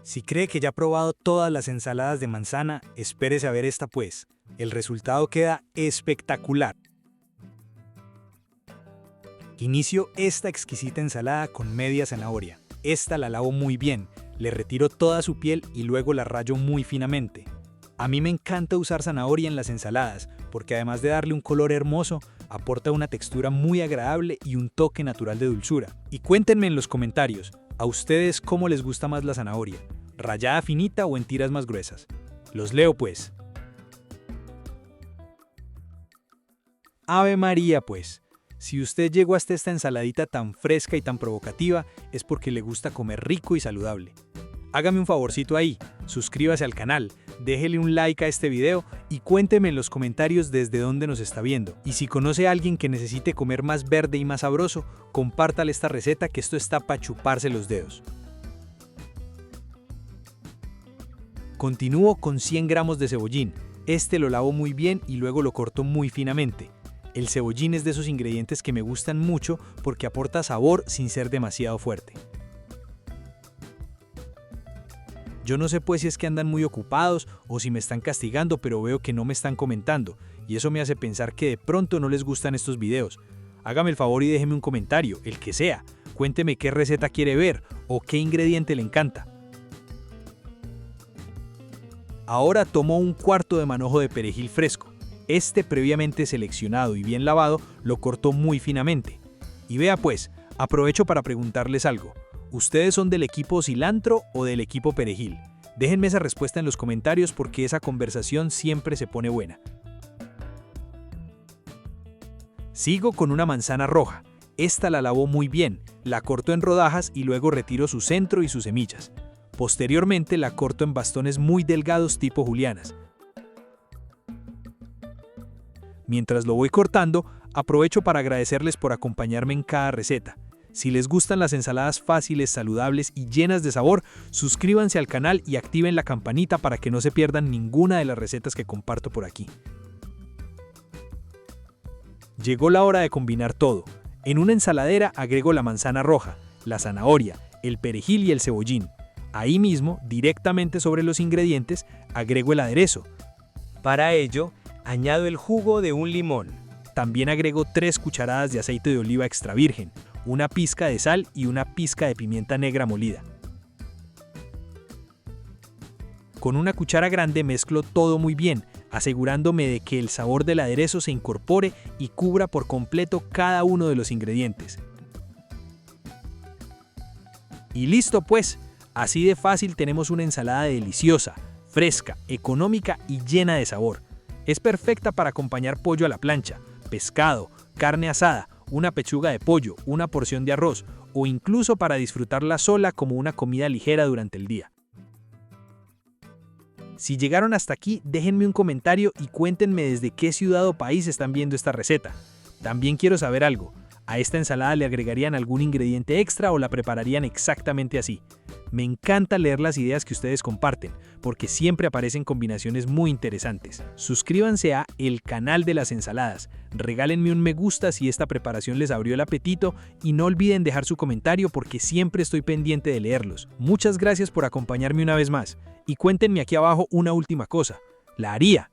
Si cree que ya ha probado todas las ensaladas de manzana, espérese a ver esta pues. El resultado queda espectacular. Inicio esta exquisita ensalada con media zanahoria. Esta la lavo muy bien, le retiro toda su piel y luego la rayo muy finamente. A mí me encanta usar zanahoria en las ensaladas, porque además de darle un color hermoso, aporta una textura muy agradable y un toque natural de dulzura. Y cuéntenme en los comentarios, ¿a ustedes cómo les gusta más la zanahoria? ¿Rallada finita o en tiras más gruesas? Los leo pues. Ave María pues. Si usted llegó hasta esta ensaladita tan fresca y tan provocativa, es porque le gusta comer rico y saludable. Hágame un favorcito ahí, suscríbase al canal, déjele un like a este video y cuénteme en los comentarios desde dónde nos está viendo. Y si conoce a alguien que necesite comer más verde y más sabroso, compártale esta receta que esto está para chuparse los dedos. Continúo con 100 gramos de cebollín. Este lo lavo muy bien y luego lo corto muy finamente. El cebollín es de esos ingredientes que me gustan mucho porque aporta sabor sin ser demasiado fuerte. Yo no sé pues si es que andan muy ocupados o si me están castigando, pero veo que no me están comentando y eso me hace pensar que de pronto no les gustan estos videos. Hágame el favor y déjeme un comentario, el que sea. Cuénteme qué receta quiere ver o qué ingrediente le encanta. Ahora tomo un cuarto de manojo de perejil fresco. Este previamente seleccionado y bien lavado lo corto muy finamente. Y vea pues, aprovecho para preguntarles algo. ¿Ustedes son del equipo cilantro o del equipo perejil? Déjenme esa respuesta en los comentarios porque esa conversación siempre se pone buena. Sigo con una manzana roja. Esta la lavo muy bien, la corto en rodajas y luego retiro su centro y sus semillas. Posteriormente la corto en bastones muy delgados tipo julianas. Mientras lo voy cortando, aprovecho para agradecerles por acompañarme en cada receta. Si les gustan las ensaladas fáciles, saludables y llenas de sabor, suscríbanse al canal y activen la campanita para que no se pierdan ninguna de las recetas que comparto por aquí. Llegó la hora de combinar todo. En una ensaladera agrego la manzana roja, la zanahoria, el perejil y el cebollín. Ahí mismo, directamente sobre los ingredientes, agrego el aderezo. Para ello, añado el jugo de un limón. También agrego 3 cucharadas de aceite de oliva extra virgen, una pizca de sal y una pizca de pimienta negra molida. Con una cuchara grande mezclo todo muy bien, asegurándome de que el sabor del aderezo se incorpore y cubra por completo cada uno de los ingredientes. Y listo pues, así de fácil tenemos una ensalada deliciosa, fresca, económica y llena de sabor. Es perfecta para acompañar pollo a la plancha, pescado, carne asada, una pechuga de pollo, una porción de arroz o incluso para disfrutarla sola como una comida ligera durante el día. Si llegaron hasta aquí, déjenme un comentario y cuéntenme desde qué ciudad o país están viendo esta receta. También quiero saber algo. ¿A esta ensalada le agregarían algún ingrediente extra o la prepararían exactamente así? Me encanta leer las ideas que ustedes comparten, porque siempre aparecen combinaciones muy interesantes. Suscríbanse a El Canal de las Ensaladas, regálenme un me gusta si esta preparación les abrió el apetito y no olviden dejar su comentario porque siempre estoy pendiente de leerlos. Muchas gracias por acompañarme una vez más y cuéntenme aquí abajo una última cosa. ¿La haría?